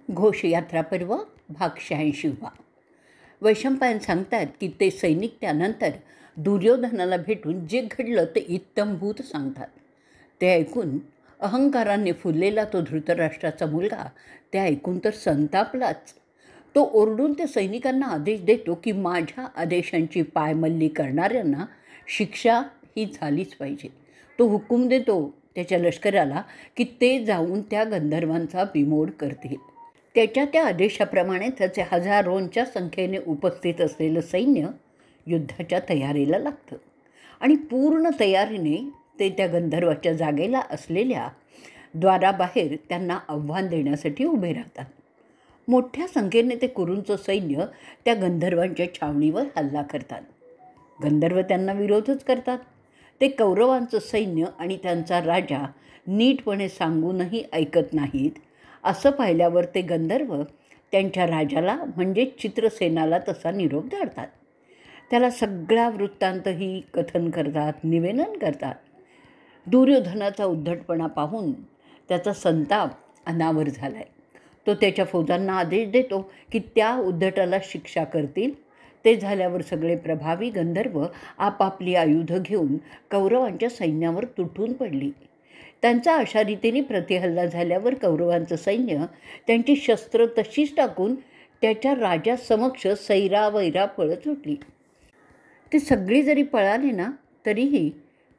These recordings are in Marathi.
घोषयात्रा पर्व भाग 86. वैशंपायन सांगतात की ते सैनिक त्यानंतर दुर्योधनाला भेटून जे घडलं ते इत्थंभूत सांगतात. ते ऐकून अहंकाराने फुललेला तो धृतराष्ट्राचा मुलगा ते ऐकून तर संतापलाच. तो ओरडून त्या सैनिकांना आदेश देतो की माझ्या आदेशांची पायमल्ली करणाऱ्यांना शिक्षा ही झालीच पाहिजे. तो हुकूम देतो त्याच्या लष्कराला की ते जाऊन त्या गंधर्वांचा बिमोड करतील. त्याच्या त्या आदेशाप्रमाणे त्याचे हजारोंच्या संख्येने उपस्थित असलेलं सैन्य युद्धाच्या तयारीला लागतं आणि पूर्ण तयारीने ते त्या गंधर्वाच्या जागेला असलेल्या द्वाराबाहेर त्यांना आव्हान देण्यासाठी उभे राहतात. मोठ्या संख्येने ते कुरूंचं सैन्य त्या गंधर्वांच्या छावणीवर हल्ला करतात. गंधर्व त्यांना विरोधच करतात. ते कौरवांचं सैन्य आणि त्यांचा राजा नीटपणे सांगूनही ऐकत नाहीत. असं पाहिल्यावर ते गंधर्व त्यांच्या राजाला म्हणजे चित्रसेनाला तसा निरोप धाडतात. त्याला सगळा वृत्तांतही कथन करतात, निवेदन करतात. दुर्योधनाचा उद्धटपणा पाहून त्याचा संताप अनावर झाला आहे. तो त्याच्या फौजांना आदेश देतो की त्या उद्धटाला शिक्षा करतील. ते झाल्यावर सगळे प्रभावी गंधर्व आपापली आयुधं घेऊन कौरवांच्या सैन्यावर तुटून पडली. त्यांचा अशा रीतीने प्रतिहल्ला झाल्यावर कौरवांचं सैन्य त्यांची शस्त्र तशीच टाकून त्याच्या राजासमक्ष सैरावैरा पळत सुटली. ते सगळी जरी पळाले ना तरीही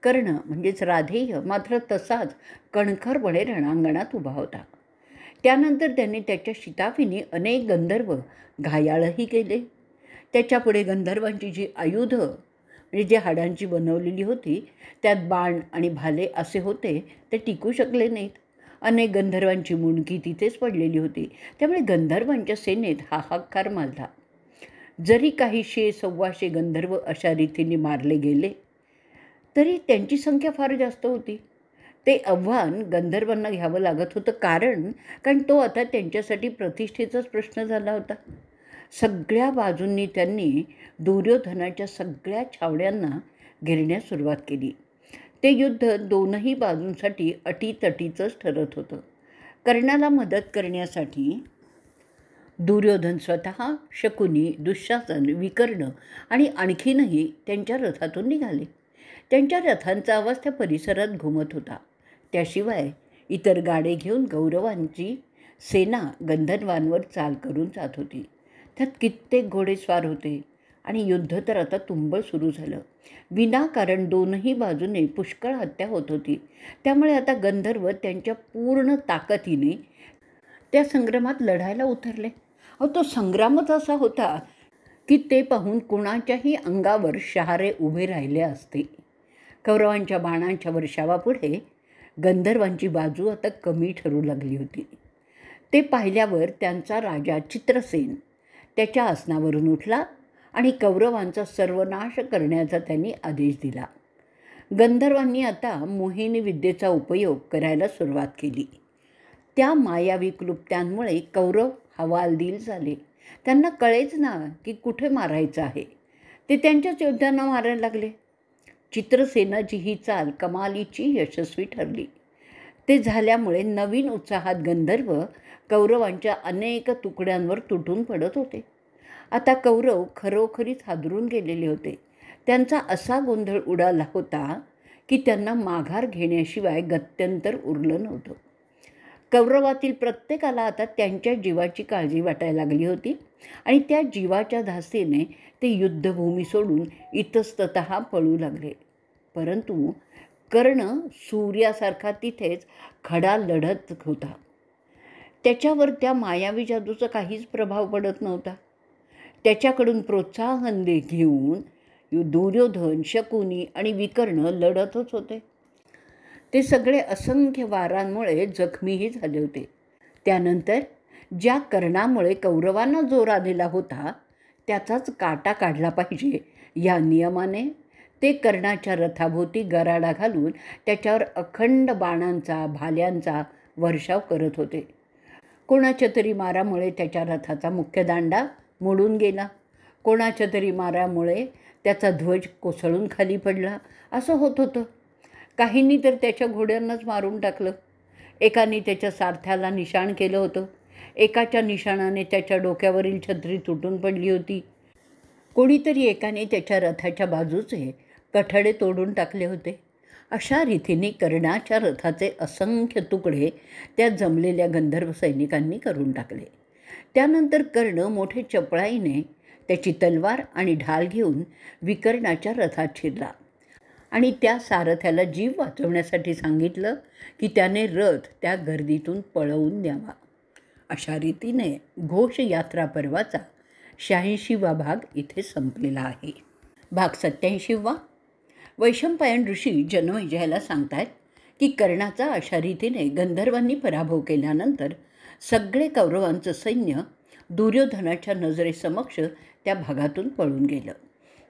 कर्ण म्हणजेच राधेय मात्र तसाच कणखरपणे रणांगणात उभा होता. त्यानंतर त्यांनी त्याच्या शिताफीने अनेक गंधर्व घायाळही केले. त्याच्यापुढे गंधर्वांची जी आयुधं म्हणजे जी हाडांची बनवलेली होती त्यात बाण आणि भाले असे होते ते टिकू शकले नाहीत. अनेक गंधर्वांची मुंडकी तिथेच पडलेली होती. त्यामुळे गंधर्वांच्या सेनेत हाहाकार माजला. जरी काही 100-125 गंधर्व अशा रीतीने मारले गेले तरी त्यांची संख्या फार जास्त होती. ते आव्हान गंधर्वांना घ्यावं लागत होतं कारण तो आता त्यांच्यासाठी प्रतिष्ठेचाच प्रश्न झाला होता. सगळ्या बाजूंनी त्यांनी दुर्योधनाच्या सगळ्या छावण्यांना घेरण्यास सुरुवात केली. ते युद्ध दोनही बाजूंसाठी अटीतटीचंच ठरत होतं. कर्णाला मदत करण्यासाठी दुर्योधन स्वतः, शकुनी, दुःशासन, विकर्ण आणि आणखीनही त्यांच्या रथातून निघाले. त्यांच्या रथांचा आवाज त्या परिसरात घुमत होता. त्याशिवाय इतर गाडे घेऊन कौरवांची सेना गंधर्वांवर चाल करून जात होती. त्यात कित्येक घोडेस्वार होते आणि युद्ध तर आता तुंबळ सुरू झालं. विनाकारण दोनही बाजूने पुष्कळ हत्या होत होती. त्यामुळे आता गंधर्व त्यांच्या पूर्ण ताकदीने त्या संग्रामात लढायला उतरले. तो संग्रामच असा होता की ते पाहून कुणाच्याही अंगावर शहारे उभे राहिले असते. कौरवांच्या बाणांच्या वर्षावापुढे गंधर्वांची बाजू आता कमी ठरू लागली होती. ते पाहिल्यावर त्यांचा राजा चित्रसेन त्याच्या आसनावरून उठला आणि कौरवांचा सर्वनाश करण्याचा त्यांनी आदेश दिला. गंधर्वांनी आता मोहिनी विद्येचा उपयोग करायला सुरुवात केली. त्या मायावी क्लुप्त्यांमुळे कौरव हवालदिल झाले. त्यांना कळेच ना की कुठे मारायचं आहे. ते त्यांच्याच योद्ध्यांना मारायला लागले. चित्रसेनाची ही चाल कमालीची यशस्वी ठरली. ते झाल्यामुळे नवीन उत्साहात गंधर्व कौरवांच्या अनेक तुकड्यांवर तुटून पडत होते. आता कौरव खरोखरीच हादरून गेलेले होते. त्यांचा असा गोंधळ उडाला होता की त्यांना माघार घेण्याशिवाय गत्यंतर उरलं नव्हतं. कौरवातील प्रत्येकाला आता त्यांच्या जीवाची काळजी वाटायला लागली होती आणि त्या जीवाच्या धास्तीने ते युद्धभूमी सोडून इतस्ततः पळू लागले. परंतु कर्ण सूर्यासारखा तिथेच खडा लढत होता. त्याच्यावर त्या मायावी जादूचा काहीच प्रभाव पडत नव्हता. त्याच्याकडून प्रोत्साहन घेऊन दुर्योधन, शकुनी आणि विकर्ण लढतच होते. ते सगळे असंख्य वारांमुळे जखमीही झाले होते. त्यानंतर ज्या कर्णामुळे कौरवांना जोर आलेला होता त्याचाच काटा काढला पाहिजे या नियमाने ते कर्णाच्या रथाभोवती गराडा घालून त्याच्यावर अखंड बाणांचा, भाल्यांचा वर्षाव करत होते. कोणाच्या तरी मारामुळे त्याच्या रथाचा मुख्य दांडा मोडून गेला. कोणाच्या तरी मारामुळे त्याचा ध्वज कोसळून खाली पडला. असं होत होतं. काहींनी तर त्याच्या घोड्यांनाच मारून टाकलं. एकाने त्याच्या सारथ्याला निशाण केलं होतं. एकाच्या निशाणाने त्याच्या डोक्यावरील छत्री तुटून पडली होती. कोणीतरी एकाने त्याच्या रथाच्या बाजूचे कठडे तोडून टाकले होते. अशा रीतीने कर्णाच्या रथाचे असंख्य तुकडे त्या जमलेल्या गंधर्व सैनिकांनी करून टाकले. त्यानंतर कर्ण मोठे चपळाईने त्याची तलवार आणि ढाल घेऊन विकर्णाच्या रथात शिरला आणि त्या सारथ्याला जीव वाचवण्यासाठी सांगितलं की त्याने रथ त्या गर्दीतून पळवून द्यावा. अशा रीतीने घोषयात्रा पर्वाचा 86वा भाग इथे संपलेला आहे. भाग 87वा. वैशंपायन ऋषी जनमेजयाला सांगतायत की कर्णाचा अशा रीतीने गंधर्वांनी पराभव केल्यानंतर सगळे कौरवांचं सैन्य दुर्योधनाच्या नजरेसमक्ष त्या भागातून पळून गेलं.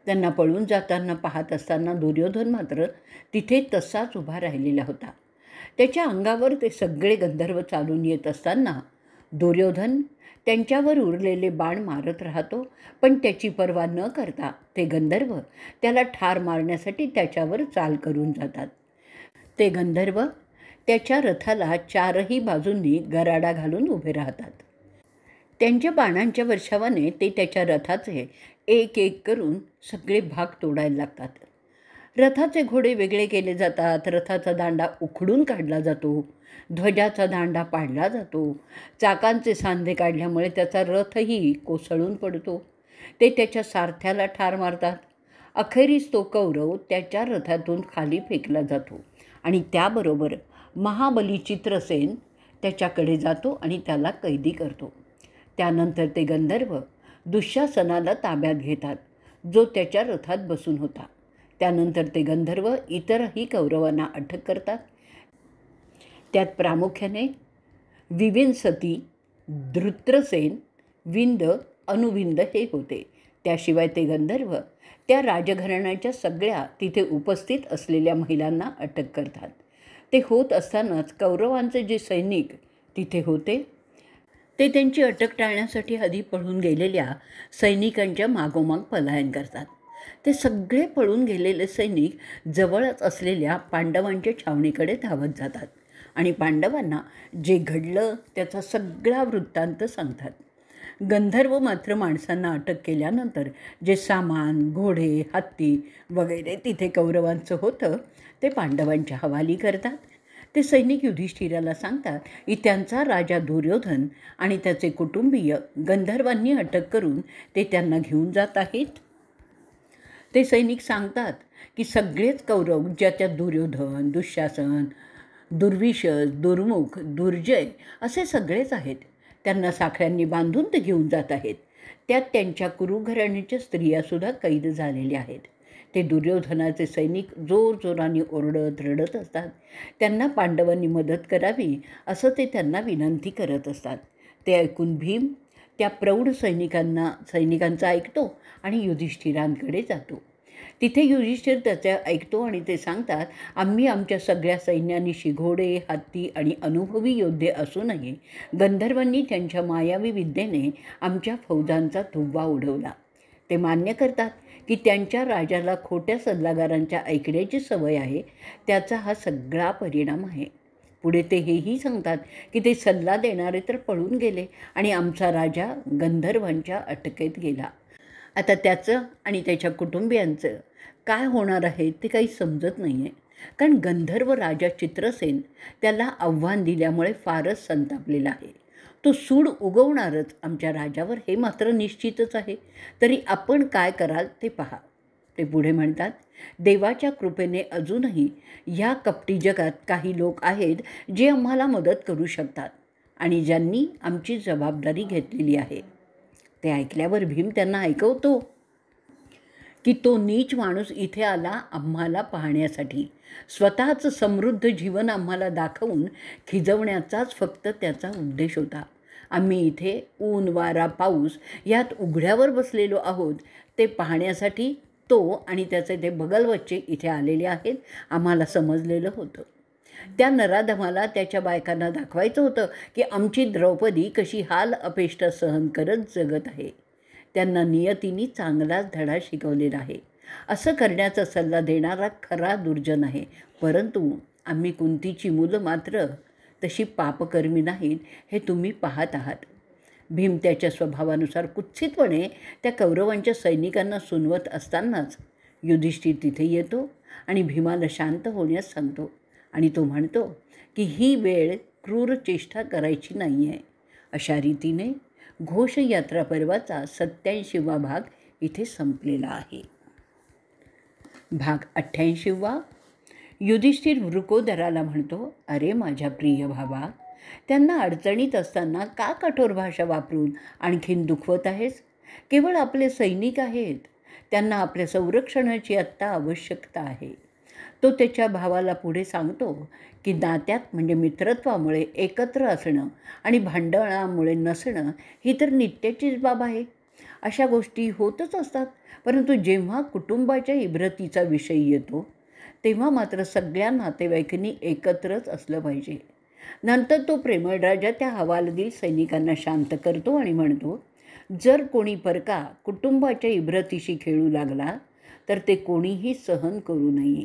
त्यांना पळून जाताना पाहत असताना दुर्योधन मात्र तिथे तसाच उभा राहिलेला होता. त्याच्या अंगावर ते सगळे गंधर्व चालून येत असताना दुर्योधन त्यांच्यावर उरलेले बाण मारत राहतो, पण त्याची पर्वा न करता ते गंधर्व त्याला ठार मारण्यासाठी त्याच्यावर चाल करून जातात. ते गंधर्व त्याच्या रथाला चारही बाजूंनी गराडा घालून उभे राहतात. त्यांच्या बाणांच्या वर्षावाने ते त्याच्या रथाचे एक एक करून सगळे भाग तोडायला लागतात. रथाचे घोडे वेगळे केले जातात, रथाचा दांडा उखडून काढला जातो, ध्वजाचा दांडा पाडला जातो, चाकांचे सांधे काढल्यामुळे त्याचा रथही कोसळून पडतो. ते त्याच्या सारथ्याला ठार मारतात. अखेरीस तो कौरव त्याच्या रथातून खाली फेकला जातो आणि त्याबरोबर महाबली चित्रसेन त्याच्याकडे जातो आणि त्याला कैदी करतो. त्यानंतर ते गंधर्व दुःशासनाला ताब्यात घेतात, जो त्याच्या रथात बसून होता. त्यानंतर ते गंधर्व इतरही कौरवांना अटक करतात. त्यात प्रामुख्याने विविंसती, धृत्रसेन, विंद, अनुविंद हे होते. त्याशिवाय ते गंधर्व त्या राजघराण्याच्या सगळ्या तिथे उपस्थित असलेल्या महिलांना अटक करतात. ते होत असतानाच कौरवांचे जे सैनिक तिथे होते ते त्यांची अटक टाळण्यासाठी आधी पळून गेलेल्या सैनिकांच्या मागोमाग पलायन करतात. ते सगळे पळून गेलेले सैनिक जवळच असलेल्या पांडवांच्या छावणीकडे धावत जातात आणि पांडवांना जे घडलं त्याचा सगळा वृत्तांत सांगतात. गंधर्व मात्र माणसांना अटक केल्यानंतर जे सामान, घोडे, हत्ती वगैरे तिथे कौरवांचं होतं ते पांडवांच्या हवाली करतात. ते सैनिक युधिष्ठिराला सांगतात की त्यांचा राजा दुर्योधन आणि त्याचे कुटुंबीय गंधर्वांनी अटक करून ते त्यांना घेऊन जात आहेत. ते सैनिक सांगतात की सगळेच कौरव, ज्याच्यात दुर्योधन, दुःशासन, दुर्विशस, दुर्मुख, दुर्जय असे सगळेच आहेत, त्यांना साखळ्यांनी बांधून ते घेऊन जात आहेत. त्यात त्यांच्या कुरुघराण्याच्या स्त्रियासुद्धा कैद झालेल्या आहेत. ते दुर्योधनाचे सैनिक जोरजोराने ओरडत रडत असतात. त्यांना पांडवांनी मदत करावी असं ते त्यांना विनंती करत असतात. ते ऐकून भीम त्या प्रौढ सैनिकांचा ऐकतो आणि युधिष्ठिरांकडे जातो. तिथे युधिष्ठिर त्याचं ऐकतो आणि ते सांगतात, आम्ही आमच्या सगळ्या सैन्यानिशी घोडे, हत्ती आणि अनुभवी योद्धे असूनही गंधर्वांनी त्यांच्या मायावी विद्येने आमच्या फौजांचा धुव्वा उडवला. ते मान्य करतात की त्यांच्या राजाला खोट्या सल्लागारांच्या ऐकण्याची सवय आहे, त्याचा हा सगळा परिणाम आहे. पुढे ते हेही सांगतात की ते सल्ला देणारे तर पळून गेले आणि आमचा राजा गंधर्वांच्या अटकेत गेला. आता त्याचं आणि त्याच्या कुटुंबियांचं काय होणार आहे ते काही समजत नाही आहे, कारण गंधर्व राजा चित्रसेन त्याला आव्हान दिल्यामुळे फारच संतापलेला आहे. तो सूड उगवणारच आमच्या राजावर हे मात्र निश्चितच आहे. तरी आपण काय कराल ते पहा. ते पुढे म्हणतात, देवाच्या कृपेने अजूनही ह्या कपटी जगात काही लोक आहेत जे आम्हाला मदत करू शकतात आणि ज्यांनी आमची जबाबदारी घेतलेली आहे. ते ऐकल्यावर भीम त्यांना ऐकवतो की तो नीच माणूस इथे आला आम्हाला पाहण्यासाठी. स्वतःचं समृद्ध जीवन आम्हाला दाखवून खिजवण्याचाच फक्त त्याचा उद्देश होता. आम्ही इथे ऊन, वारा, पाऊस यात उघड्यावर बसलेलो आहोत ते पाहण्यासाठी तो आणि त्याचे ते बगलवच्चे इथे आलेले आहेत आम्हाला समजलेलं होतं. त्या नराधमाला त्याच्या बायकांना दाखवायचं होतं की आमची द्रौपदी कशी हाल अपेष्टा सहन करत जगत आहे. त्यांना नियतीने चांगलाच धडा शिकवलेला आहे. असं करण्याचा सल्ला देणारा खरा दुर्जन आहे, परंतु आम्ही कुंतीची मुलं मात्र तशी पापकर्मी नाहीत हे तुम्ही पाहत आहात. भीम त्याच्या स्वभावानुसार कुत्सितपणे त्या कौरवांच्या सैनिकांना सुनवत असतानाच युधिष्ठिर तिथे येतो आणि भीमाला शांत होण्यास सांगतो आणि तो म्हणतो की ही वेळ क्रूर चेष्टा करायची नाही आहे. अशा रीतीने घोषयात्रा पर्वाचा 87वा भाग इथे संपलेला आहे. भाग 88वा. युधिष्ठिर वृकोदराला म्हणतो, अरे माझ्या प्रिय भावा, त्यांना अडचणीत असताना का कठोर भाषा वापरून आणखीन दुखवत आहेस? केवळ आपले सैनिक आहेत, त्यांना आपल्या संरक्षणाची आत्ता आवश्यकता आहे. तो त्याच्या भावाला पुढे सांगतो की नात्यात म्हणजे मित्रत्वामुळे एकत्र असणं आणि भांडणामुळे नसणं ही तर नित्याचीच बाब आहे. अशा गोष्टी होतच असतात, परंतु जेव्हा कुटुंबाच्या इब्रतीचा विषय येतो तेव्हा मात्र सगळ्या नातेवाईकांनी एकत्रच असलं पाहिजे. नंतर तो प्रेमळ राजा त्या हवालदिल सैनिकांना शांत करतो आणि म्हणतो, जर कोणी परका कुटुंबाच्या इब्रतीशी खेळू लागला तर ते कोणीही सहन करू नये.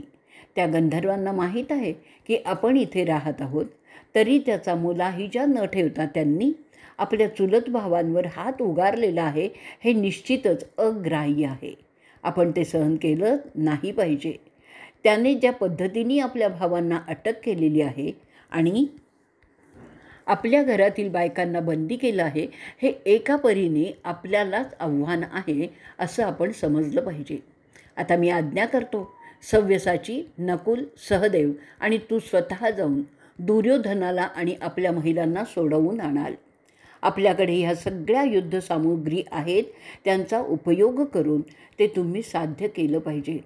त्या गंधर्वांना माहीत आहे की आपण इथे राहत आहोत, तरी त्याचा मुलाहिजा न ठेवता त्यांनी आपल्या चुलत भावांवर हात उगारलेला आहे हे निश्चितच अग्राह्य आहे. आपण ते सहन केलं नाही पाहिजे. त्याने ज्या पद्धतीने आपल्या भावांना अटक केलेली आहे आणि आपल्या घरातील बायकांना बंदी केलं आहे, हे एका परीने आपल्यालाच आव्हान आहे असं आपण समजलं पाहिजे. आता मी आज्ञा करतो, सव्यसाची, नकुल, सहदेव आणि तू स्वतः जाऊन दुर्योधनाला आणि आपल्या महिलांना सोडवून आणाल. आपल्याकडे ह्या सगळ्या युद्धसामुग्री आहेत, त्यांचा उपयोग करून ते तुम्ही साध्य केलं पाहिजे.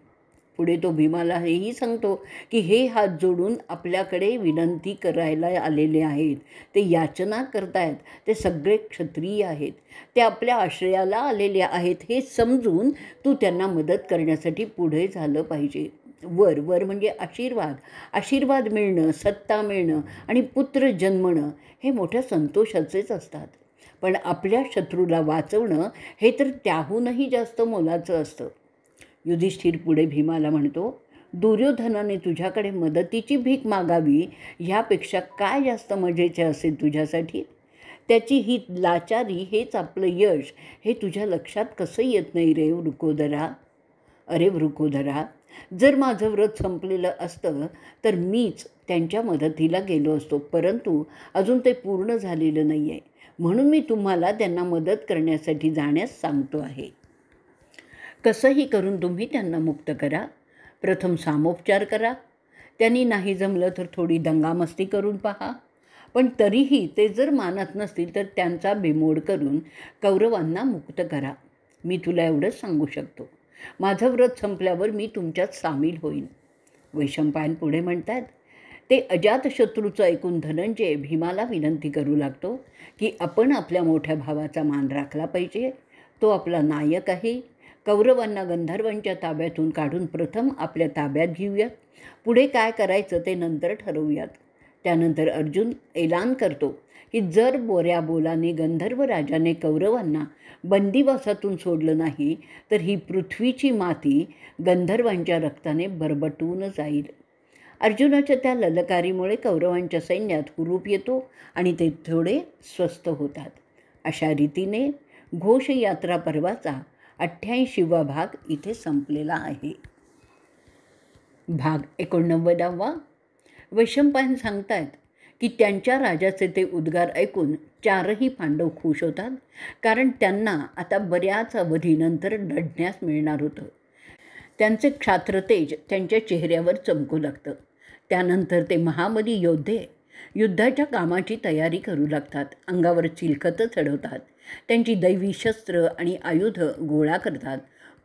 पुढे तो भीमाला हेही सांगतो की हे हात जोडून आपल्याकडे विनंती करायला आलेले आहेत, ते याचना करतायत, ते सगळे क्षत्रिय आहेत, ते आपल्या आश्रयाला आलेले आहेत हे समजून तू त्यांना मदत करण्यासाठी पुढे झालं पाहिजे. वर वर म्हणजे आशीर्वाद, आशीर्वाद मिळणं, सत्ता मिळणं आणि पुत्र जन्मणं हे मोठ्या संतोषाचेच असतात, पण आपल्या शत्रूला वाचवणं हे तर त्याहूनही जास्त मोलाचं असतं. युधिष्ठिर पुढे भीमाला म्हणतो, दुर्योधनाने तुझ्याकडे मदतीची भीक मागावी ह्यापेक्षा काय जास्त मजेचे असेल तुझ्यासाठी? त्याची ही लाचारी हेच आपलं यश हे तुझ्या लक्षात कसं येत नाही रे वृकोदरा? अरे वृकोदरा, जर माझं व्रत संपलेलं असतं तर मीच त्यांच्या मदतीला गेलो असतो, परंतु अजून ते पूर्ण झालेलं नाही आहे, म्हणून मी तुम्हाला त्यांना मदत करण्यासाठी जाण्यास सांगतो आहे. कसंही करून तुम्ही त्यांना मुक्त करा. प्रथम सामोपचार करा. त्यांनी नाही जमलं तर थोडी दंगामस्ती करून पहा, पण तरीही ते जर मानत नसतील तर त्यांचा बिमोड करून कौरवांना मुक्त करा. मी तुला एवढंच सांगू शकतो. माझं व्रत संपल्यावर मी तुमच्यात सामील होईन. वैशंपायन पुढे म्हणतात, ते अजातशत्रूचं ऐकून धनंजय भीमाला विनंती करू लागतो की आपण आपल्या मोठ्या भावाचा मान राखला पाहिजे. तो आपला नायक आहे. कौरवांना गंधर्वांच्या ताब्यातून काढून प्रथम आपल्या ताब्यात घेऊयात, पुढे काय करायचं ते नंतर ठरवूयात. त्यानंतर अर्जुन ऐलान करतो की जर बोऱ्या बोलाने गंधर्व राजाने कौरवांना बंदिवासातून सोडलं नाही तर ही पृथ्वीची माती गंधर्वांच्या रक्ताने बरबटून जाईल. अर्जुनाच्या त्या ललकारीमुळे कौरवांच्या सैन्यात हुरूप येतो आणि ते थोडे स्वस्थ होतात. अशा रीतीने घोषयात्रा पर्वाचा 88वा भाग इथे संपलेला आहे. भाग 89वा. वैशंपायन सांगतात की त्यांच्या राजाचे ते उद्गार ऐकून चारही पांडव खुश होतात, कारण त्यांना आता बऱ्याच अवधीनंतर लढण्यास मिळणार होतं. त्यांचे क्षात्रतेज त्यांच्या चेहऱ्यावर चमकू लागतं. त्यानंतर ते महाबली योद्धे युद्धाच्या कामाची तयारी करू लागतात. अंगावर चिलखतं चढवतात, त्यांची दैवी शस्त्र आणि आयुधं गोळा करतात.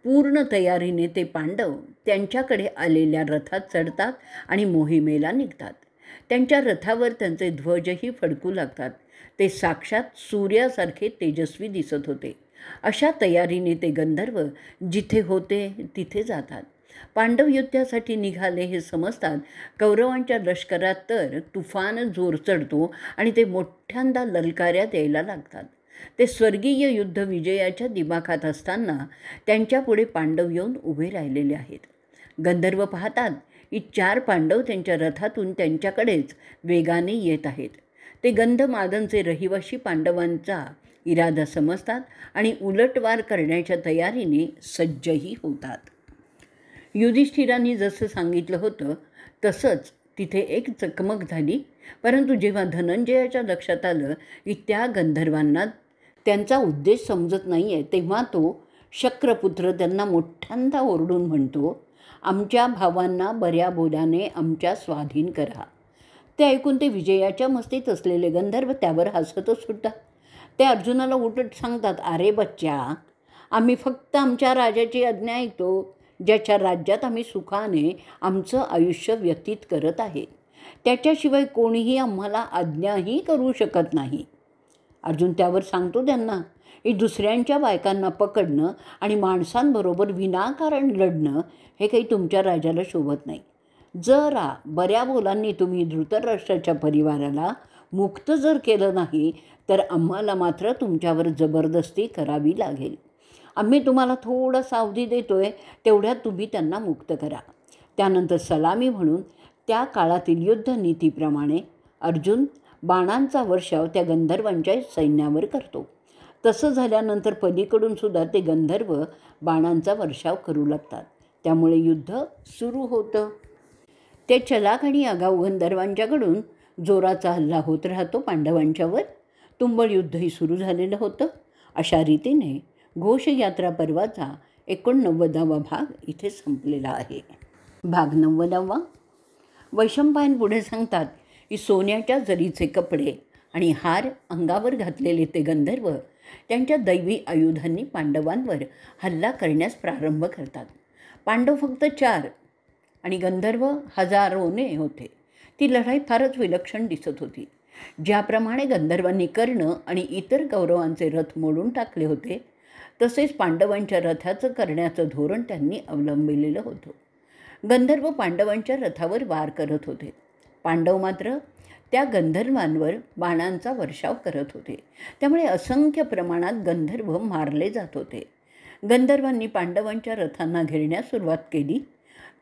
पूर्ण तयारीने ते पांडव त्यांच्याकडे आलेल्या रथात चढतात आणि मोहिमेला निघतात. त्यांच्या रथावर त्यांचे ध्वजही फडकू लागतात. ते साक्षात सूर्यासारखे तेजस्वी दिसत होते. अशा तयारीने ते गंधर्व जिथे होते तिथे जातात. पांडव युद्धासाठी निघाले हे समजतात कौरवांच्या लष्करात तर तुफान जोर चढतो आणि ते मोठ्यांदा ललकाऱ्यात यायला लागतात. ते स्वर्गीय युद्ध विजयाच्या दिमाखात असताना त्यांच्यापुढे पांडव येऊन उभे राहिलेले आहेत. गंधर्व पाहतात की 4 पांडव त्यांच्या रथातून त्यांच्याकडेच वेगाने येत आहेत. ते गंधमादनचे रहिवासी पांडवांचा इरादा समजतात आणि उलटवार करण्याच्या तयारीने सज्जही होतात. युधिष्ठिरांनी जसं सांगितलं होतं तसंच तिथे एक चकमक झाली. परंतु जेव्हा धनंजयाच्या लक्षात आलं की त्या गंधर्वांना त्यांचा उद्देश समजत नाही आहे, तेव्हा तो शक्रपुत्र त्यांना मोठ्यांदा ओरडून म्हणतो, आमच्या भावांना बऱ्या बोलाने आमच्या स्वाधीन करा. ते ऐकून ते विजयाच्या मस्तीत असलेले गंधर्व त्यावर हसतच सुटतात. ते अर्जुनाला उलट सांगतात, अरे बच्चा, आम्ही फक्त आमच्या राजाची आज्ञा ऐकतो, ज्याच्या राज्यात आम्ही सुखाने आमचं आयुष्य व्यतीत करत आहे. त्याच्याशिवाय कोणीही आम्हाला आज्ञाही करू शकत नाही. अर्जुन त्यावर सांगतो त्यांना की दुसऱ्यांच्या बायकांना पकडणं आणि माणसांबरोबर विनाकारण लढणं हे काही तुमच्या राजाला शोभत नाही. जरा बऱ्या बोलांनी तुम्ही धृतराष्ट्राच्या परिवाराला मुक्त जर केलं नाही तर आम्हाला मात्र तुमच्यावर जबरदस्ती करावी लागेल. आम्ही तुम्हाला थोडं सावधी देतोय, तेवढ्यात तुम्ही त्यांना मुक्त करा. त्यानंतर सलामी म्हणून त्या काळातील युद्धनीतीप्रमाणे अर्जुन बाणांचा वर्षाव त्या गंधर्वांच्या सैन्यावर करतो. तसं झाल्यानंतर पलीकडून सुद्धा ते गंधर्व बाणांचा वर्षाव करू लागतात. त्यामुळे युद्ध सुरू होतं. ते चलाख आणि आगाऊ गंधर्वांच्याकडून जोराचा हल्ला होत राहतो पांडवांच्यावर. तुंबळ युद्धही सुरू झालेलं होतं. अशा रीतीने घोषयात्रा पर्वाचा 89वा भाग इथे संपलेला आहे. भाग 90वा. वैशंपायन पुढे सांगतात की सोन्याच्या जरीचे कपडे आणि हार अंगावर घातलेले ते गंधर्व त्यांच्या दैवी आयुधांनी पांडवांवर हल्ला करण्यास प्रारंभ करतात. पांडव फक्त 4 आणि गंधर्व हजारोने होते. ती लढाई फारच विलक्षण दिसत होती. ज्याप्रमाणे गंधर्वांनी कर्ण आणि इतर कौरवांचे रथ मोडून टाकले होते, तसेच पांडवांच्या रथाचं करण्याचं धोरण त्यांनी अवलंबिलेलं होतं. गंधर्व पांडवांच्या रथावर वार करत होते. पांडव मात्र त्या गंधर्वांवर बाणांचा वर्षाव करत होते. त्यामुळे असंख्य प्रमाणात गंधर्व मारले जात होते. गंधर्वांनी पांडवांच्या रथांना घेरण्यास सुरुवात केली.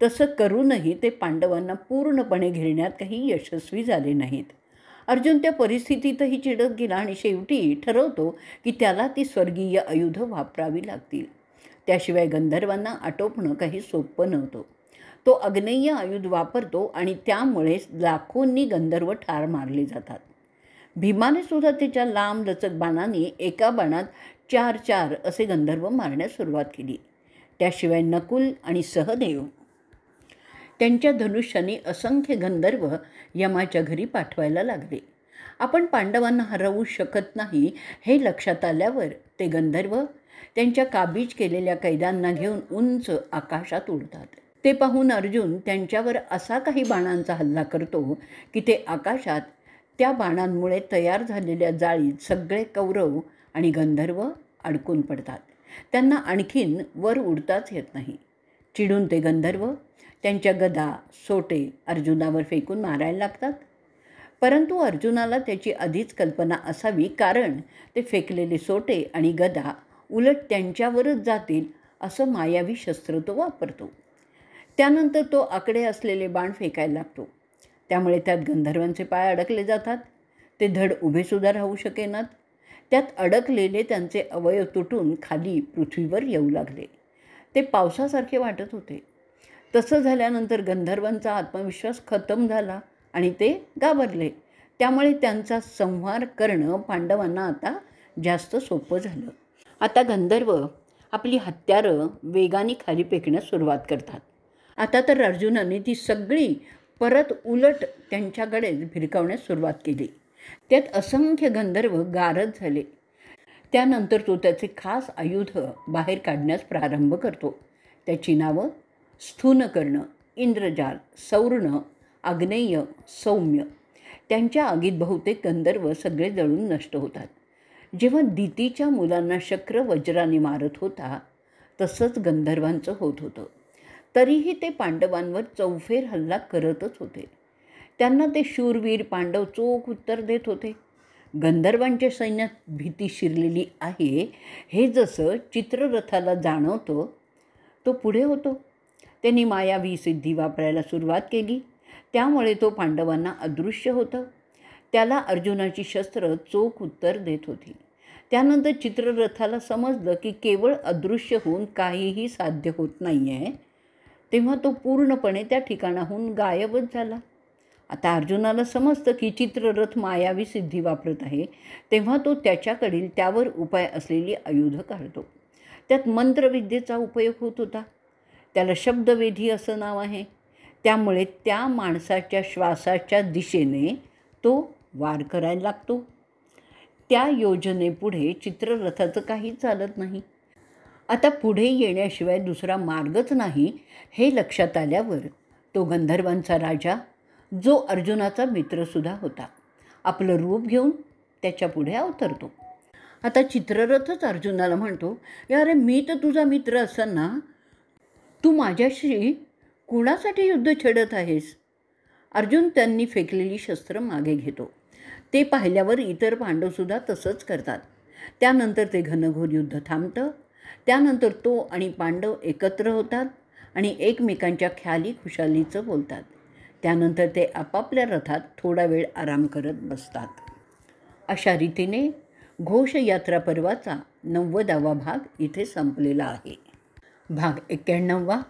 तसं करूनही ते पांडवांना पूर्णपणे घेरण्यात काही यशस्वी झाले नाहीत. अर्जुन त्या परिस्थितीतही चिडत गेला आणि शेवटी ठरवतो की त्याला ती स्वर्गीय आयुधं वापरावी लागतील. त्याशिवाय गंधर्वांना आटोपणं काही सोपं नव्हतं. तो आग्नेय आयुध वापरतो आणि त्यामुळेच लाखोंनी गंधर्व ठार मारले जातात. भीमाने सुद्धा त्याच्या लांब लचक बाणांनी एका बाणात 4 असे गंधर्व मारण्यास सुरुवात केली. त्याशिवाय नकुल आणि सहदेव त्यांच्या धनुष्याने असंख्य गंधर्व यमाच्या घरी पाठवायला लागले. आपण पांडवांना हरवू शकत नाही हे लक्षात आल्यावर ते गंधर्व त्यांच्या काबीज केलेल्या कैद्यांना घेऊन उंच आकाशात उडतात. ते पाहून अर्जुन त्यांच्यावर असा काही बाणांचा हल्ला करतो की ते आकाशात त्या बाणांमुळे तयार झालेल्या जाळीत सगळे कौरव आणि गंधर्व अडकून पडतात. त्यांना आणखीन वर उडताच येत नाही. चिडून ते गंधर्व त्यांच्या गदा सोटे अर्जुनावर फेकून मारायला लागतात. परंतु अर्जुनाला त्याची आधीच कल्पना असावी, कारण ते फेकलेले सोटे आणि गदा उलट त्यांच्यावरच जातील असं मायावी शस्त्र तो वापरतो. त्यानंतर तो आकडे असलेले बाण फेकायला लागतो. त्यामुळे त्यात गंधर्वांचे पाय अडकले जातात. ते धड उभेसुद्धा राहू शकेनात. त्यात अडकलेले त्यांचे अवयव तुटून खाली पृथ्वीवर येऊ लागले. ते पावसासारखे वाटत होते. तसं झाल्यानंतर गंधर्वांचा आत्मविश्वास खतम झाला आणि ते घाबरले. त्यामुळे त्यांचा संहार करणं पांडवांना आता जास्त सोपं झालं. आता गंधर्व आपली हत्यारं वेगाने खाली फेकण्यास सुरुवात करतात. आता तर अर्जुनाने ती सगळी परत उलट त्यांच्याकडे भिरकावण्यास सुरुवात केली. त्यात असंख्य गंधर्व गारद झाले. त्यानंतर तो त्याचे खास आयुध बाहेर काढण्यास प्रारंभ करतो. त्याची नावं स्थूनकर्ण, इंद्रजाल, सौर्ण, आग्नेय, सौम्य. त्यांच्या आगीत बहुतेक गंधर्व सगळे जळून नष्ट होतात. जेव्हा दितीच्या मुलांना शक्र वज्राने मारत होता तसंच गंधर्वांचं होत होतं. तरीही ते पांडवांवर चौफेर हल्ला करतच होते. त्यांना ते शूरवीर पांडव चोख उत्तर देत होते. गंधर्वांच्या सैन्यात भीती शिरलेली आहे हे जसं चित्ररथाला जाणवतो तो पुढे होतो. त्यांनी मायावी सिद्धी वापरायला सुरुवात केली. त्यामुळे तो पांडवांना अदृश्य होतं. त्याला अर्जुनाची शस्त्र चोख उत्तर देत होती. त्यानंतर चित्ररथाला समजलं की केवळ अदृश्य होऊन काहीही साध्य होत नाही आहे. तेव्हा तो पूर्णपणे त्या ठिकाणाहून गायबच झाला. आता अर्जुनाला समजतं की चित्ररथ मायावी सिद्धी वापरत आहे. तेव्हा तो त्याच्याकडील त्यावर उपाय असलेली आयुधं काढतो. त्यात मंत्रविद्येचा उपयोग होत होता. त्याला शब्दवेधी असं नाव आहे. त्यामुळे त्या माणसाच्या श्वासाच्या दिशेने तो वार करायला लागतो. त्या योजनेपुढे चित्ररथाचं काहीच चालत नाही. आता पुढे येण्याशिवाय दुसरा मार्गच नाही हे लक्षात आल्यावर तो गंधर्वांचा राजा, जो अर्जुनाचा मित्रसुद्धा होता, आपलं रूप घेऊन त्याच्या पुढे अवतरतो. आता चित्ररथच अर्जुनाला म्हणतो, अरे मी तर तुझा मित्र असताना तू माझ्याशी कुणासाठी युद्ध छेडत आहेस? अर्जुन त्यांनी फेकलेली शस्त्र मागे घेतो. ते पाहिल्यावर इतर पांडवसुद्धा तसंच करतात. त्यानंतर ते घनघोर युद्ध थांबतं. त्यानंतर तो आणि पांडव एकत्र होतात आणि एकमेकांच्या ख्याली खुशालीचं बोलतात. त्यानंतर ते आपापल्या रथात थोडा वेळ आराम करत बसतात. अशा रीतीने घोषयात्रा पर्वाचा 90वा भाग इथे संपलेला आहे. भाग 91.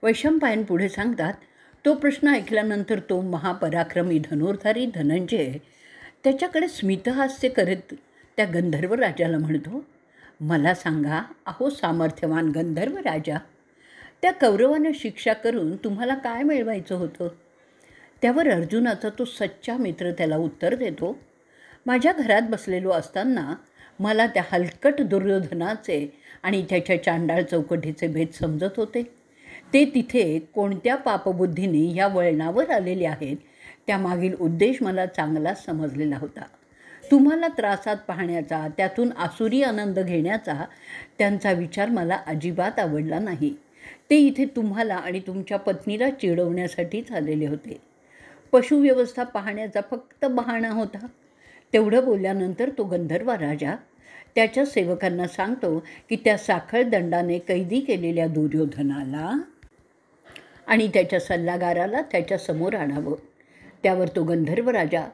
वैशंपायन पुढे सांगतात, तो प्रश्न ऐकल्यानंतर तो महापराक्रमी धनुर्धारी धनंजय त्याच्याकडे स्मितहास्य करत त्या गंधर्व राजाला म्हणतो, मला सांगा अहो सामर्थ्यवान गंधर्व राजा, त्या कौरवांना शिक्षा करून तुम्हाला काय मिळवायचं होतं? त्यावर अर्जुनाचा तो सच्चा मित्र त्याला उत्तर देतो, माझ्या घरात बसलेलो असताना मला त्या हलकट दुर्योधनाचे आणि त्याच्या चांडाळ चौकटीचे भेद समजत होते. ते तिथे कोणत्या पापबुद्धीने ह्या वळणावर आलेले आहेत त्यामागील उद्देश मला चांगलाच समजलेला होता. तुम्हाला त्रासात पाहण्याचा, त्यातून आसुरी आनंद घेण्याचा त्यांचा विचार मला अजिबात आवडला नाही. ते इथे तुम्हाला आणि तुमच्या पत्नीला चिडवण्यासाठीच आलेले होते. पशुव्यवस्था पाहण्याचा फक्त बहाणा होता. तेवढं बोलल्यानंतर तो गंधर्व राजा त्याच्या सेवकांना सांगतो की त्या साखळ दंडाने कैदी केलेल्या दुर्योधनाला आणि त्याच्या सल्लागाराला त्याच्या समोर आणावं. त्यावर तो गंधर्व राजा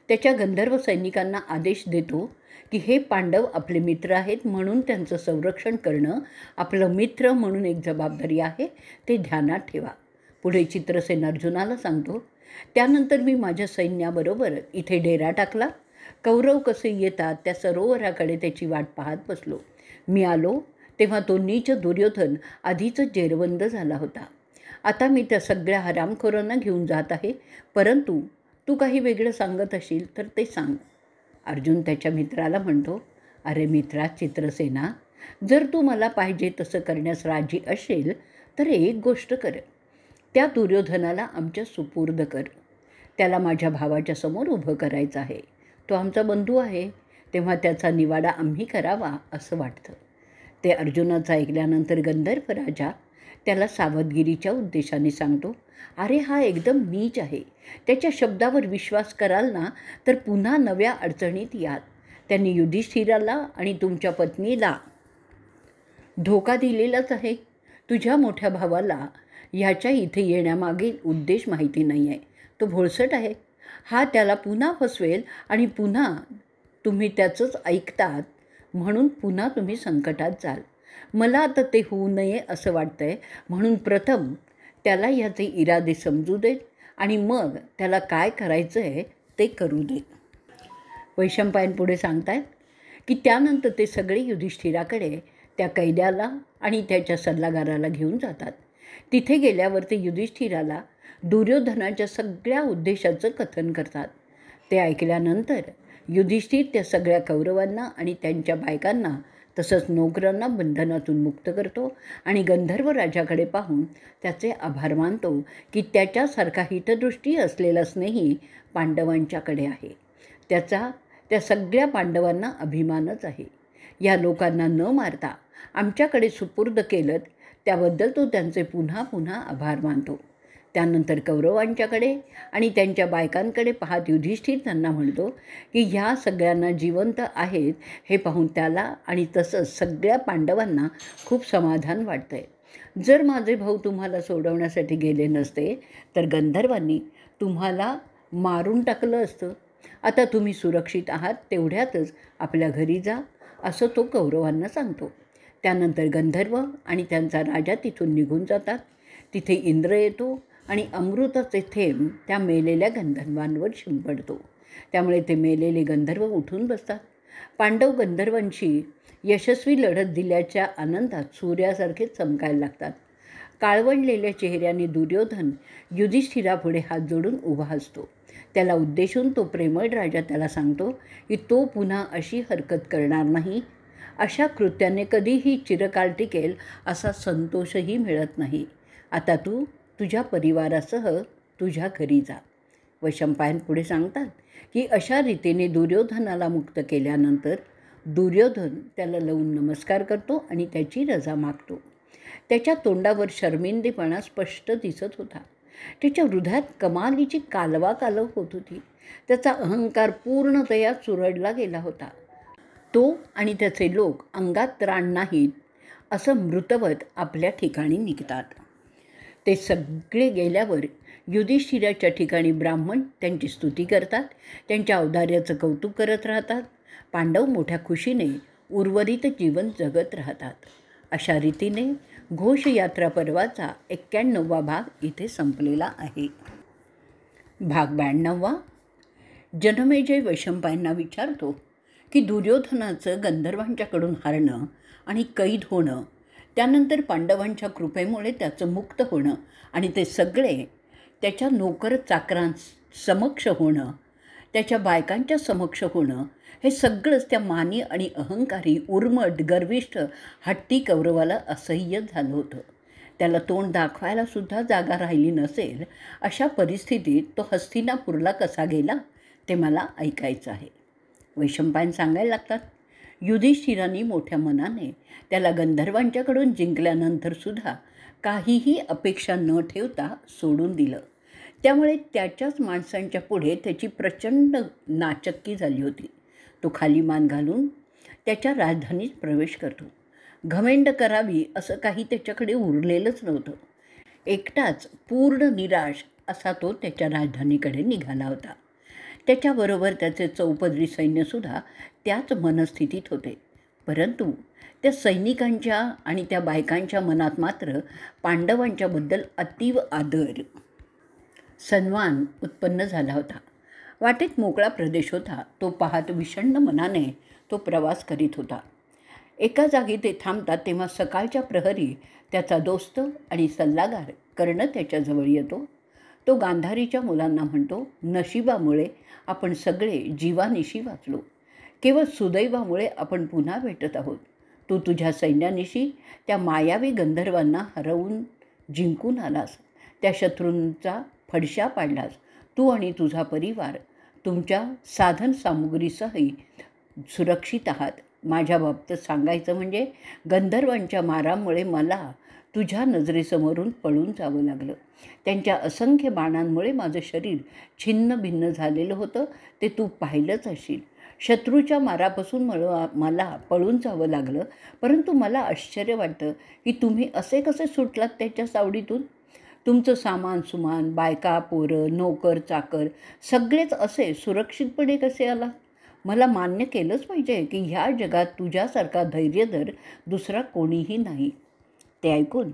त्याच्या गंधर्व सैनिकांना आदेश देतो की हे पांडव आपले मित्र आहेत, म्हणून त्यांचं संरक्षण करणं आपलं मित्र म्हणून एक जबाबदारी आहे, ते ध्यानात ठेवा. पुढे चित्रसेन अर्जुनाला सांगतो, त्यानंतर मी माझ्या सैन्याबरोबर इथे डेरा टाकला. कौरव कसे येतात त्या सरोवराकडे त्याची वाट पाहत बसलो. मी आलो तेव्हा तो नीच दुर्योधन आधीच जेरबंद झाला होता. आता मी त्या सगळ्या हरामखोरांना घेऊन जात आहे, परंतु तू काही वेगळं सांगत असेल तर ते सांग. अर्जुन त्याच्या मित्राला म्हणतो, अरे मित्रा चित्रसेना, जर तू मला पाहिजे तसं करण्यास राजी असेल तर एक गोष्ट कर, त्या दुर्योधनाला आमच्या सुपूर्द कर. त्याला माझ्या भावाच्या समोर उभं करायचं आहे. तो आमचा बंधू आहे, तेव्हा त्याचा निवाडा आम्ही करावा असं वाटतं. ते अर्जुनाचं ऐकल्यानंतर गंधर्व राजा त्याला सावधगिरीच्या उद्देशाने सांगतो, अरे हा एकदम नीच आहे. त्याच्या शब्दावर विश्वास कराल ना तर पुन्हा नव्या अडचणीत याल. त्यांनी युधिष्ठिराला आणि तुमच्या पत्नीला धोका दिलेलाच आहे. तुझ्या मोठ्या भावाला ह्याच्या इथे येण्यामागील उद्देश माहिती नाही आहे. तो भोळसट आहे. हा त्याला पुन्हा फसवेल आणि पुन्हा तुम्ही त्याचंच ऐकतात म्हणून पुन्हा तुम्ही संकटात जाल. मला आता ते होऊ नये असं वाटतं आहे, म्हणून प्रथम त्याला ह्याचे इरादे समजू देत आणि मग त्याला काय करायचं आहे ते करू देत. वैशंपायन पुढे सांगतायत की त्यानंतर ते सगळे युधिष्ठिराकडे त्या कैद्याला आणि त्याच्या सल्लागाराला घेऊन जातात. तिथे गेल्यावर ते युधिष्ठिराला दुर्योधनाच्या सगळ्या उद्देशाचं कथन करतात. ते ऐकल्यानंतर युधिष्ठिर त्या सगळ्या कौरवांना आणि त्यांच्या बायकांना तसंच नोकरांना बंधनातून मुक्त करतो आणि गंधर्व राजाकडे पाहून त्याचे आभार मानतो की त्याच्यासारखा हितदृष्टी असलेला स्नेही पांडवांच्याकडे आहे. त्याचा त्या सगळ्या पांडवांना अभिमानच आहे. या लोकांना न मारता आमच्याकडे सुपूर्द केलं त्याबद्दल तो त्यांचे पुन्हा पुन्हा आभार मानतो. त्यानंतर कौरवांच्याकडे आणि त्यांच्या बायकांकडे पाहत युधिष्ठिर त्यांना म्हणतो की ह्या सगळ्यांना जिवंत आहेत हे पाहून त्याला आणि तसंच सगळ्या पांडवांना खूप समाधान वाटतं आहे. जर माझे भाऊ तुम्हाला सोडवण्यासाठी गेले नसते तर गंधर्वांनी तुम्हाला मारून टाकलं असतं. आता तुम्ही सुरक्षित आहात, तेवढ्यातच आपल्या घरी जा, असं तो कौरवांना सांगतो. त्यानंतर गंधर्व आणि त्यांचा राजा तिथून निघून जातात. तिथे इंद्र येतो आणि अमृताचे थेंब त्या मेलेल्या गंधर्वांवर शिंपडतो. त्यामुळे ते मेलेले गंधर्व उठून बसतात. पांडव गंधर्वांशी यशस्वी लढत दिल्याच्या आनंदात सूर्यासारखे चमकायला लागतात. काळवंडलेल्या चेहऱ्याने दुर्योधन युधिष्ठिरापुढे हात जोडून उभा असतो. त्याला उद्देशून तो प्रेमळ राजा त्याला सांगतो की तो पुन्हा अशी हरकत करणार नाही. अशा कृत्याने कधीही चिरकाल टिकेल असा संतोषही मिळत नाही. आता तू तुझ्या परिवारासह तुझ्या घरी जा. वैशंपायन पुढे सांगतात की अशा रीतीने दुर्योधनाला मुक्त केल्यानंतर दुर्योधन त्याला लावून नमस्कार करतो आणि त्याची रजा मागतो. त्याच्या तोंडावर शर्मिंदेपणा स्पष्ट दिसत होता. त्याच्या हृदयात कमालीची कालवा होत होती. त्याचा अहंकार पूर्णतया चुरडला गेला होता. तो आणि त्याचे लोक अंगात त्राण नाहीत असं मृतवत आपल्या ठिकाणी निघतात. ते सगळे गेल्यावर युधिष्ठिराच्या ठिकाणी ब्राह्मण त्यांची स्तुती करतात, त्यांच्या औदार्याचं कौतुक करत राहतात. पांडव मोठ्या खुशीने उर्वरित जीवन जगत राहतात. अशा रीतीने घोषयात्रा पर्वाचा 91वा भाग इथे संपलेला आहे. भाग 92. जनमेजय वैशंपायनांना विचारतो की दुर्योधनाचं गंधर्वांच्याकडून हरणं आणि कैद होणं, त्यानंतर पांडवांच्या कृपेमुळे त्याचं मुक्त होणं आणि ते सगळे त्याच्या नोकर चाकरांसमक्ष होणं, त्याच्या बायकांच्या समक्ष होणं, हे सगळंच त्या मानी आणि अहंकारी, उर्मट, गर्विष्ठ, हट्टी कौरवाला असह्य झालं होतं. त्याला तोंड दाखवायला सुद्धा जागा राहिली नसेल. अशा परिस्थितीत तो हस्तिनापूरला कसा गेला ते मला ऐकायचं आहे. वैशंपायन सांगायला लागतात, युधिष्ठिरांनी मोठ्या मनाने त्याला गंधर्वांच्याकडून जिंकल्यानंतरसुद्धा काहीही अपेक्षा न ठेवता सोडून दिलं. त्यामुळे त्याच्याच माणसांच्या पुढे त्याची प्रचंड नाचक्की झाली होती. तो खाली मान घालून त्याच्या राजधानीत प्रवेश करतो. घमेंड करावी असं काही त्याच्याकडे उरलेलंच नव्हतं. एकटाच पूर्ण निराश असा तो त्याच्या राजधानीकडे निघाला होता. त्याच्याबरोबर त्याचे चौपदरी सैन्यसुद्धा त्याच मनस्थितीत होते. परंतु त्या सैनिकांच्या आणि त्या बायकांच्या मनात मात्र पांडवांच्याबद्दल अतीव आदर, सन्मान उत्पन्न झाला होता. वाटेत मोकळा प्रदेश होता. तो पाहत विषण्ण मनाने तो प्रवास करीत होता. एका जागी ते थांबतात तेव्हा सकाळच्या प्रहरी त्याचा दोस्त आणि सल्लागार कर्ण त्याच्याजवळ येतो. तो गांधारीच्या मुलांना म्हणतो, नशिबामुळे आपण सगळे जीवानिशी वाचलो. केवळ सुदैवामुळे आपण पुन्हा भेटत आहोत. तू तुझ्या सैन्यानिशी त्या मायावी गंधर्वांना हरवून जिंकून आलास. त्या शत्रूंचा फडशा पाडलास. तू आणि तुझा परिवार तुमच्या साधनसामुग्रीसहित सुरक्षित आहात. माझ्या बाबतीत सांगायचं म्हणजे गंधर्वांच्या मारामुळे मला तुझ्या नजरेसमोरून पळून जावं लागलं. त्यांच्या असंख्य बाणांमुळे माझं शरीर छिन्न भिन्न झालेलं होतं, ते तू पाहिलंच असशील. शत्रूच्या मारापासून मला पळून जावं लागलं, परंतु मला आश्चर्य वाटतं की तुम्ही असे कसे सुटलात त्याच्या सावडीतून. तुमचं सामान सुमान, बायका, पोरं, नोकर, चाकर सगळेच असे सुरक्षितपणे कसे आला. मला मान्य केलंच पाहिजे की ह्या जगात तुझ्यासारखा धैर्यधर दुसरा कोणीही नाही. ते ऐकून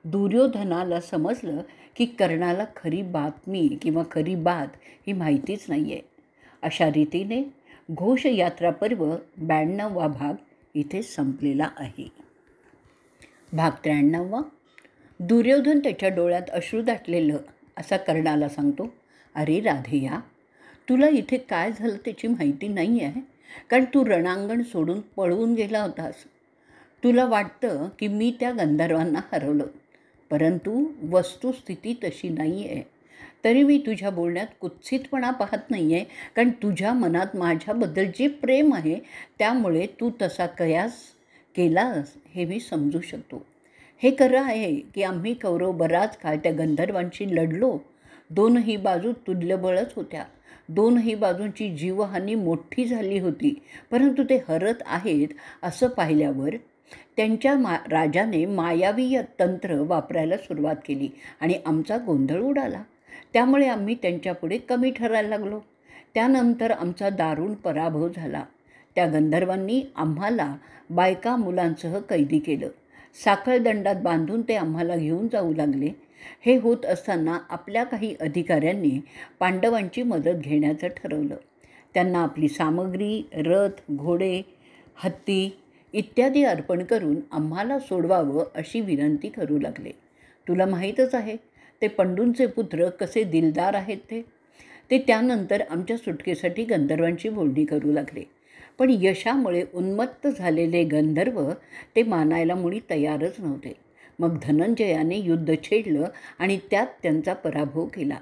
दुर्योधनाला समजलं की कर्णाला खरी बातमी किंवा खरी बात ही माहितीच नाही आहे. अशा रीतीने घोषयात्रा पर्व 92वा भाग इथे संपलेला आहे. भाग 93. दुर्योधन त्याच्या डोळ्यात अश्रू दाटलेलं असा कर्णाला सांगतो, अरे राधेया, तुला इथे काय झालं त्याची माहिती नाही आहे, कारण तू रणांगण सोडून पळून गेला होतास. तुला वाटतं की मी त्या गंधर्वांना हरवलं, परंतु वस्तुस्थिती तशी नाही आहे. तरी मी तुझ्या बोलण्यात कुत्सितपणा पाहत नाही आहे, कारण तुझ्या मनात माझ्याबद्दल जे प्रेम आहे त्यामुळे तू तसा कयास केलास हे मी समजू शकतो. हे खरं आहे की आम्ही कौरव बराच काळ त्या गंधर्वांशी लढलो. दोनही बाजू तुल्यबळच होत्या. दोनही बाजूंची जीवहानी मोठी झाली होती, परंतु ते हरत आहेत असं पाहिल्यावर त्यांच्या राजाने मायावी तंत्र वापरायला सुरुवात केली आणि आमचा गोंधळ उडाला. त्यामुळे आम्ही त्यांच्यापुढे कमी ठरायला लागलो. त्यानंतर आमचा दारुण पराभव झाला. त्या गंधर्वांनी आम्हाला बायका मुलांसह कैदी केलं. साखळदंडात बांधून ते आम्हाला घेऊन जाऊ लागले. हे होत असताना आपल्या काही अधिकाऱ्यांनी पांडवांची मदत घेण्याचं ठरवलं. त्यांना आपली सामग्री, रथ, घोडे, हत्ती इत्यादी अर्पण करून आम्हाला सोडवावं अशी विनंती करू लागले. तुला माहीतच आहे ते पंडूंचे पुत्र कसे दिलदार आहेत ते त्यानंतर आमच्या सुटकेसाठी गंधर्वांची बोलणी करू लागले. पण यशामुळे उन्मत्त झालेले गंधर्व ते मानायला मुळी तयारच नव्हते. मग धनंजयाने युद्ध छेडलं आणि त्यात त्यांचा पराभव केला.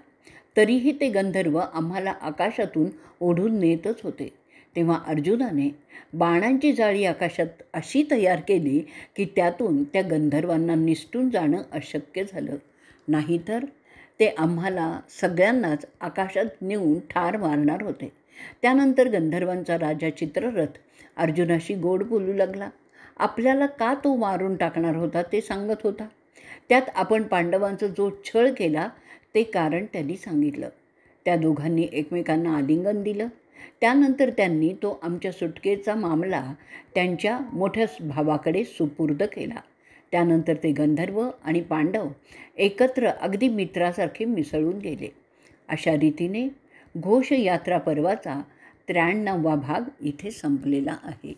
तरीही ते गंधर्व आम्हाला आकाशातून ओढून नेतच होते. तेव्हा अर्जुनाने बाणांची जाळी आकाशात अशी तयार केली की त्यातून त्या गंधर्वांना निसटून जाणं अशक्य झालं. नाहीतर ते आम्हाला सगळ्यांनाच आकाशात नेऊन ठार मारणार होते. त्यानंतर गंधर्वांचा राजा चित्ररथ अर्जुनाशी गोड बोलू लागला. आपल्याला का तो मारून टाकणार होता ते सांगत होता. त्यात आपण पांडवांचा जो छळ केला ते कारण त्यांनी सांगितलं. त्या दोघांनी एकमेकांना आलिंगन दिलं. त्यानंतर त्यांनी तो आमच्या सुटकेचा मामला त्यांच्या मोठ्या भावाकडे सुपूर्द केला. त्यानंतर ते गंधर्व आणि पांडव एकत्र अगदी मित्रासारखे मिसळून गेले. अशा रीतीने घोषयात्रा पर्वाचा 93वा भाग इथे संपलेला आहे.